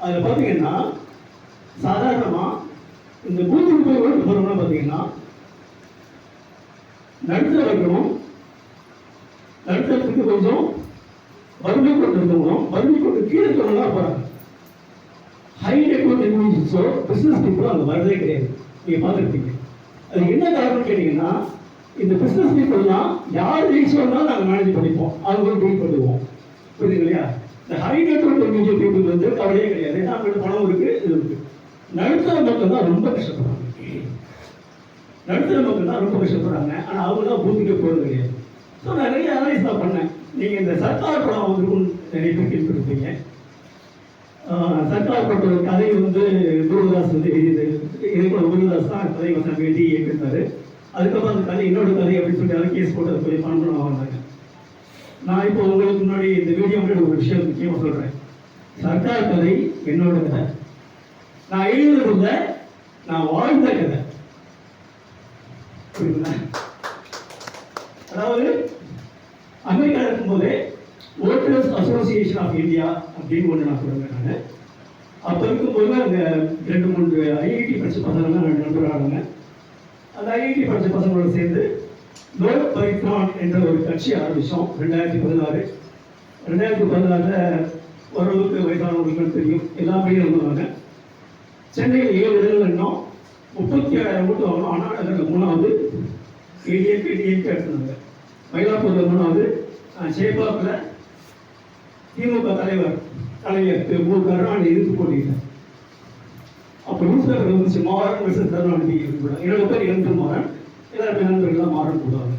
அதில் பார்த்தீங்கன்னா சாதாரணமாக இந்த பூத்துக்கு போய் ஓட்டு போகிறோம்னா பார்த்தீங்கன்னா நடுத்தர வைக்கணும், நடுத்தரத்துக்கு கொஞ்சம் வறுமை கொண்டு இருக்கணும், வறுமை கொண்டு கீழே இருக்கணும் தான் போகிறாங்க. ஹை நெட்வொர்க் இண்டிவிஜுவல்ஸோ பிஸ்னஸ் பீப்புளோ அங்கே வரதே கிடையாது. நீங்கள் பார்த்துருப்பீங்க. அது என்ன காரணம்னு கேட்டிங்கன்னா, இந்த பிஸ்னஸ் பீப்புள்லாம் யார் ரீச் வந்தாலும் நாங்கள் மேனேஜ் பண்ணிப்போம், அவங்களும் டீல் பண்ணுவோம். புரியுது இல்லையா? இந்த ஹை நெட்வொர்க் இண்டிவிஜுவல் பீப்புள் வந்து கவலையே கிடையாது. ஏன்னா அவங்களுக்கு பணம் இருக்குது, இது இருக்குது. நடுத்தர மக்கள் தான் ரொம்ப கஷ்டப்படுறாங்க. நடுத்தர மக்கள் தான் ரொம்ப கஷ்டப்படுறாங்க. ஆனால் அவங்க தான் பூத்துக்கே போகிறது கிடையாது. ஸோ நான் நிறைய அனலைஸ் தான் பண்ணேன். நீங்கள் இந்த சர்க்கார் படம் வந்து நிறைய பேர் கேள்விப்பட்டிருப்பீங்க. சர்க்கார் படத்தோட கதை வந்து குருதாஸ் வந்து எழுதியது. இதே போல குருதாஸ் தான் கதை வசனம் எழுதி இயக்கிருந்தாரு. அதுக்கப்புறம் அந்த கதை இன்னொரு கதை அப்படின்னு சொல்லி கேஸ் போட்டு அதை போய் பணம் பண்ண வந்தாங்க. நான் இப்போ உங்களுக்கு முன்னாடி இந்த வீடியோ ஒரு விஷயம் முக்கியமாக சொல்கிறேன். சர்க்கார் கதை என்னோட கதை. நான் எழுதுறது இல்லை, நான் வாழ்ந்த கதை. புரியுதுங்களா? அதாவது அமெரிக்காவில் இருக்கும்போதே ஓட்டர்ஸ் அசோசியேஷன் ஆஃப் இந்தியா அப்படின்னு ஒன்று நான் சொல்லுவேன். நான் அப்போ இருக்கும்போது அங்கே 2-3 ஐஐடி படித்த பசங்கள்லாம் நண்பரானாங்க. அந்த ஐஐடி படித்த பசங்களோட சேர்ந்து லோக் பரித்ரான் என்ற ஒரு கட்சி ஆரம்பித்தோம் 2016. 2016 ஓரளவுக்கு வயசானவங்களுக்கு தெரியும், எல்லாமே இருந்தாங்க. சென்னையில் 7 இடங்கள் இன்னும் 37,000 ஓட்டு வாங்கணும். அண்ணா நகரில் 3வது, ஏடிஎம்கே எடுத்துனாங்க. மயிலாப்பூரில் 3வது, சேப்பாக்கில் திமுக தலைவர் மு கருணாநிதி எதிர்த்து போட்டிட்டார். அப்போ நியூஸ் பேப்பர் வந்துச்சு, மாறன் வெர்சஸ் கருணாநிதி. என்னோட பேர் இளந்து மாறன், எல்லாருமே நண்பர்கள்லாம் மாறன் போடுவாங்க.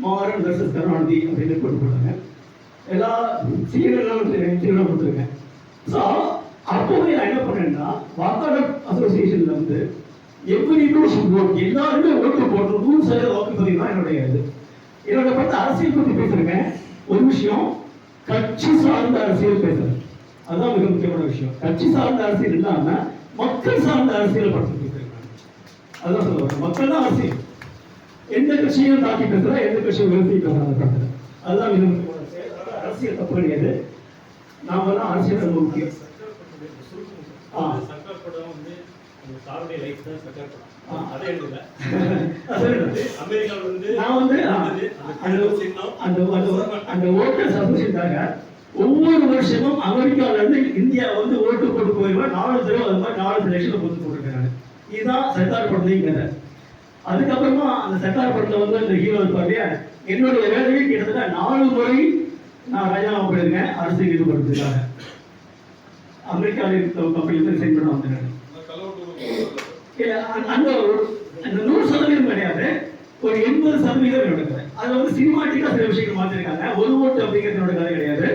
மாறன் வெர்சஸ் கருணாநிதி அப்படின்னு போட்டு போட்டாங்க. எல்லா சீரியல்லாம் திருவிழா கொடுத்துருக்கேன். ஸோ அப்போவே நான் என்ன பண்ணேன்னா, வாக்காளர் அசோசியேஷனில் வந்து எல்லாருமே ஓட்டு போடணும், 100% வாக்குப்பதிவு தான் என்னுடைய இது. என்னோட பார்த்து அரசியல் பற்றி பேசுறேன். ஒரு விஷயம், கட்சி சார்ந்த அரசியல் பேசுறேன். அதுதான் மிக முக்கியமான விஷயம். கட்சி சார்ந்த அரசியல் இல்லாம மக்கள் சார்ந்த அரசியல் படுத்தி பேசுறேன். அதுதான் சொல்லுவாங்க, மக்கள் தான் அரசியல். எந்த கட்சியும் தாக்கி பேசுறேன், எந்த கட்சியும் விரும்பி பேசுறேன். அதுதான் மிக முக்கியமான விஷயம். அரசியல் தப்பு கிடையாது, நாம தான் அரசியல் ரொம்ப முக்கியம். ஒவ்வொரு வருஷமும் அமெரிக்காவில இருந்து இந்தியா வந்து ஓட்டு போட்டு போயிருவேன். 4 தடவை அது மாதிரி 4 எலெக்ஷன்ல போட்டு போட்டிருக்காங்க. இதுதான் சர்க்கார் படத்தையும் கதை. அதுக்கப்புறமா அந்த சர்க்கார் படத்துல வந்து அந்த ஹீரோ இருப்பாரு. என்னுடைய வேலையை கிட்டத்தட்ட 4 முறை நான் ராஜினாமா பண்ணிருக்கேன் அரசியல் ஈடுபடுறதுக்காக. அமெரிக்காவில் கம்பெனில ரிசைன் பண்ண வந்தேன். அந்த 100% கிடையாது, ஒரு 80% நடக்குது. அது வந்து சினிமாட்டிக்கா சில விஷயங்கள் மாத்திருக்காங்க. ஒரு ஓட்டு அப்படிங்கிறது கதை கிடையாது.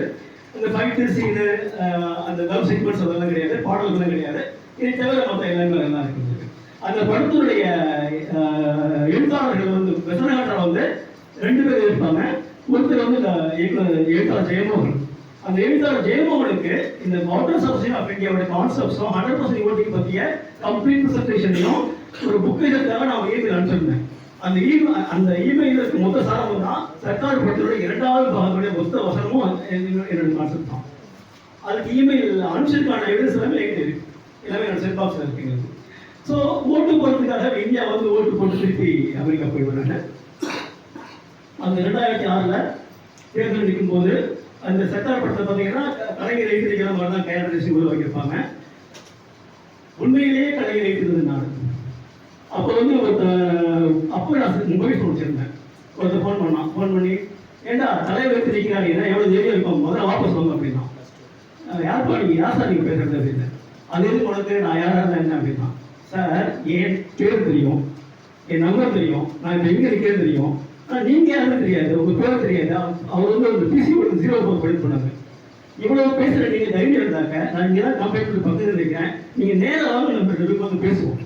அந்த ஃபைட்டு சீனு, அந்த லவ் சீக்வன்ஸ் அதெல்லாம் கிடையாது, பாடல்களும் கிடையாது. இதை தவிர மற்ற எல்லாமே நல்லா இருக்குது. அந்த படத்தினுடைய எழுத்தாளர்கள் வந்து வெசனகாட்டால் வந்து 2 பேர் இருப்பாங்க. ஒருத்தர் வந்து எழுத்தாளர் ஜெயமோகன். அந்த எழுத்தாளர் ஜெயமோகனுக்கு இந்த வாட்டர்ஸ் அசோசியேஷன் ஆஃப் இந்தியாவோட கான்செப்ட்ஸும் 100% ஓட்டிங் பற்றிய கம்ப்ளீட் ப்ரெசன்டேஷனையும் ஒரு புக் இதற்காக நான் இமெயில் அனுப்பிச்சிருந்தேன். அந்த இமெயில் மொத்த சாரமும் தான் சர்க்கார் படத்தினுடைய 2வது பாகத்துடைய மொத்த வசனமும் என்னோட கான்செப்ட் தான். அதுக்கு இமெயில் அனுப்பிச்சிருக்கான எவிடன்ஸ் எல்லாமே எங்கிட்ட இருக்கு, எல்லாமே என்னோட செட் பாக்ஸில் இருக்குங்க. ஸோ ஓட்டு போடுறதுக்காக இந்தியா வந்து ஓட்டு போட்டு திருப்பி அமெரிக்கா போயிடுவாங்க. அந்த 2006 தேர்தல் நிற்கும் போது அந்த சர்க்கார் படத்தை பார்த்தீங்கன்னா கலைஞர் எழுதிக்கிற மாதிரி தான் கேரக்டரைஸ் உருவாக்கியிருப்பாங்க. உண்மையிலேயே கலைஞர் எழுதினது நான். அப்போ வந்து அப்போ நான் மொபைல் ஃபோன் வச்சிருந்தேன். ஒருத்தர் ஃபோன் பண்ணி ஏண்டா தலைவர் எடுத்து நிற்கிறாங்க, எவ்வளோ தைரியம் இருக்கும், முதல்ல வாபஸ் வாங்க அப்படின்னா. யாருப்பா நீங்கள், யார் சார் நீங்கள் பேசுறது அப்படின்னு. அது எது உனக்கு, நான் யாராக இருந்தா என்ன அப்படின்னா, சார் என் பேர் தெரியும், என் நம்பர் தெரியும், நான் இப்போ எங்கே இருக்கிறது தெரியும், ஆனால் நீங்கள் யாருன்னு தெரியாது, உங்கள் பேர் தெரியாது. அவர் வந்து ஒரு பிசி ஒரு 04 படிப்பு பண்ணாங்க. இவ்வளவு பேசுகிற நீங்கள் தைரியம் இருந்தாங்க, நான் இங்கே தான் கம்பெனி பக்கத்தில் இருக்கிறேன், நீங்கள் நேராக வாங்க நம்ம 2 பேரும் வந்து பேசுவோம்,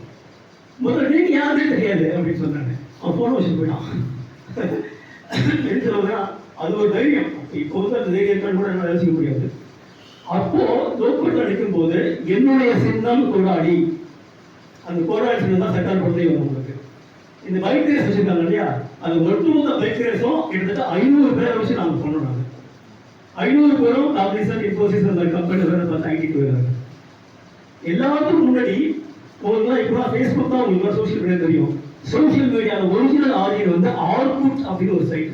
முதல்ல நீங்கள் யாருன்னே தெரியாது அப்படின்னு சொன்னாங்க. அவன் ஃபோனை வச்சுட்டு போயிட்டான். அது ஒரு தைரியம். இப்போ வந்து அந்த தைரியத்தான் கூட என்னால் யோசிக்க முடியாது. அப்போ லோக்கல் அடிக்கும் போது என்னுடைய சின்னம் கொடாடி, அந்த கொடாடி சின்னம் தான் சர்க்கார் படத்தை வரும் உங்களுக்கு. இந்த பைக் ரேஸ் வச்சிருக்காங்க இல்லையா, அது ஒட்டுமொத்த பைக் ரேஸும் கிட்டத்தட்ட 500 பேரை வச்சு நாங்கள் சொன்னோம். நாங்கள் 500 பேரும் காங்கிரஸ், இன்ஃபோசிஸ் அந்த கம்பெனி வேறு பார்த்து ஐடி போயிடுறாங்க. எல்லாத்துக்கும் முன்னாடி உங்களுக்கு இப்போ ஃபேஸ்புக் தான் உங்களுக்கு சோஷியல் மீடியா தெரியும். சோஷியல் மீடியாவில் ஒரிஜினல் ஆரியன் வந்து ஆர்குட் அப்படின்னு ஒரு சைட்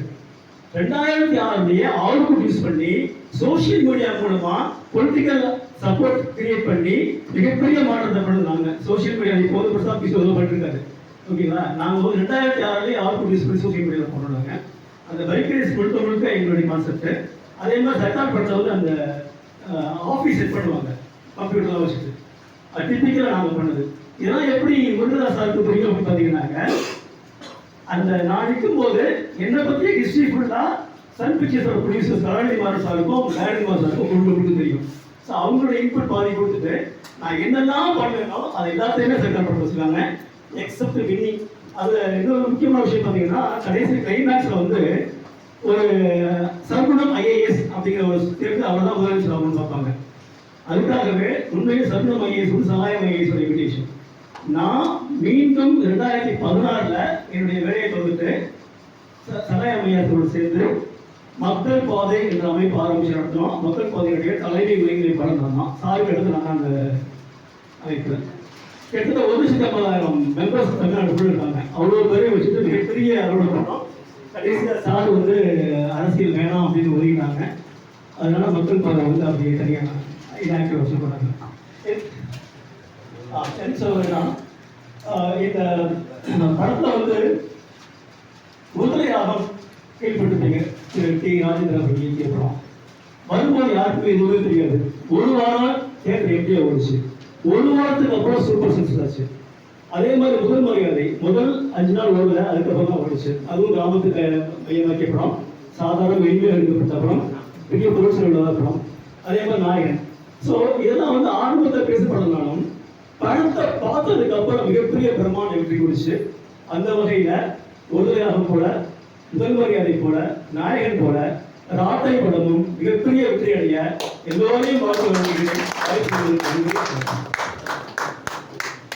2006 ஆர்குட் யூஸ் பண்ணி சோஷியல் மீடியா மூலமா பொலிட்டிக்கல் சப்போர்ட் கிரியேட் பண்ணி மிகப்பெரிய மாற்றத்தை பண்ணுறாங்க. சோஷியல் மீடியா இப்போ பெருசாக பிசிஓ பண்ணிருக்காரு. ஓகேங்களா, நாங்கள் ஒரு 2006 ஆர்குட் யூஸ் பண்ணி சோஷியல் மீடியாவில் பண்ணுறாங்க. அந்த பைக்கரேஸ் முழுக்க முழுக்க எங்களுடைய கான்செப்ட். அதே மாதிரி சர்க்கார் படத்தில் வந்து அந்த ஆஃபீஸ் செட் பண்ணுவாங்க கம்ப்யூட்டர்லாம் வச்சுட்டு. அது டிப்பிக்கலாக நாங்கள் பண்ணது. இதெல்லாம் எப்படி முருகதாஸ் சாருக்கு புரியும் அப்படின்னு பார்த்தீங்கன்னாங்க, அந்த நான் நிற்கும்போது என்னை பற்றி ஹிஸ்ட்ரி ஃபுல்லாக சன் பிக்சர்ஸோட ப்ரொடியூசர் கலாநிதி மாறன் சாருக்கும் கலாநிதி மாறன் சாருக்கும் கொடுக்க தெரியும். ஸோ அவங்களோட இன்புட் பாதி கொடுத்துட்டு நான் என்னெல்லாம் பண்ணுவேனோ அதை எல்லாத்தையுமே சர்க்கார் பண்ண வச்சுருக்காங்க எக்ஸப்ட் வின்னிங். அதில் இன்னொரு முக்கியமான விஷயம் பார்த்தீங்கன்னா, கடைசி கிளைமேக்ஸில் வந்து ஒரு சர்க்குணம் ஐஏஎஸ் அப்படிங்கிற ஒரு தேர்வு அவர் தான் முதலமைச்சர் ஆகணும்னு பார்ப்பாங்க. அதுக்காகவே உண்மையை சர்க்குணம் ஐஏஎஸ் சகாயம் ஐஏஎஸ் இன்விடேஷன். நான் மீண்டும் 2016 என்னுடைய வேலையை தொடர்ந்துட்டு சகாயம் ஐஏஎஸோடு சேர்ந்து மக்கள் பாதை என்ற அமைப்பு ஆரம்பிச்சு நடத்தினோம். மக்கள் பாதையுடைய தலைமை இளைஞரை படம் தான் சாருக்கு எடுத்து நான் அந்த அமைப்பு கிட்டத்தட்ட 1,50,000 மெம்பர்ஸ் தமிழ்நாடு இருக்காங்க. அவ்வளோ பேரையும் வச்சுட்டு மிகப்பெரிய அளவில் பண்ணோம். கடைசியாக சார் வந்து அரசியல் வேணாம் அப்படின்னு ஒதுக்கினாங்க. அதனால மக்கள் பாதை வந்து அப்படியே தனியாக இதாக்கி வச்சு போனாங்க. இந்த படத்தில் வந்து முதலை ராகம் கேள்விப்பட்டிருப்பீங்க. டி ராஜேந்திர அவர்கள் இயக்கிய படம். வரும்போது யாருக்குமே எதுவுமே தெரியாது. ஒரு வாரம் தேட்டர் எப்படியா ஓடிச்சு. ஒரு வாரத்துக்கு அப்புறம் சூப்பர் சக்சஸ் ஆச்சு. அதே மாதிரி முதல் மரியாதை முதல் 5 நாள் ஓடல, அதுக்கப்புறம் தான் ஓடிச்சு. அதுவும் கிராமத்துக்கு மையமாக்கிய படம், சாதாரண வெளியில் எடுக்கப்பட்ட படம், பெரிய பொருட்கள் உள்ளதா படம். அதே மாதிரி நாயகன். ஸோ இதெல்லாம் வந்து ஆரம்பத்தில் பேசப்படனாலும் படத்தை பார்த்ததுக்கு அப்புறம் மிகப்பெரிய பிரம்மாண்டம் வெற்றி கொடுச்சு. அந்த வகையில் ஒருதலையாக போல, முதல் மரியாதை போல, நாயகன் போல ராட்டை படமும் மிகப்பெரிய வெற்றி அடைய எல்லோரையும் பார்க்க வேண்டிய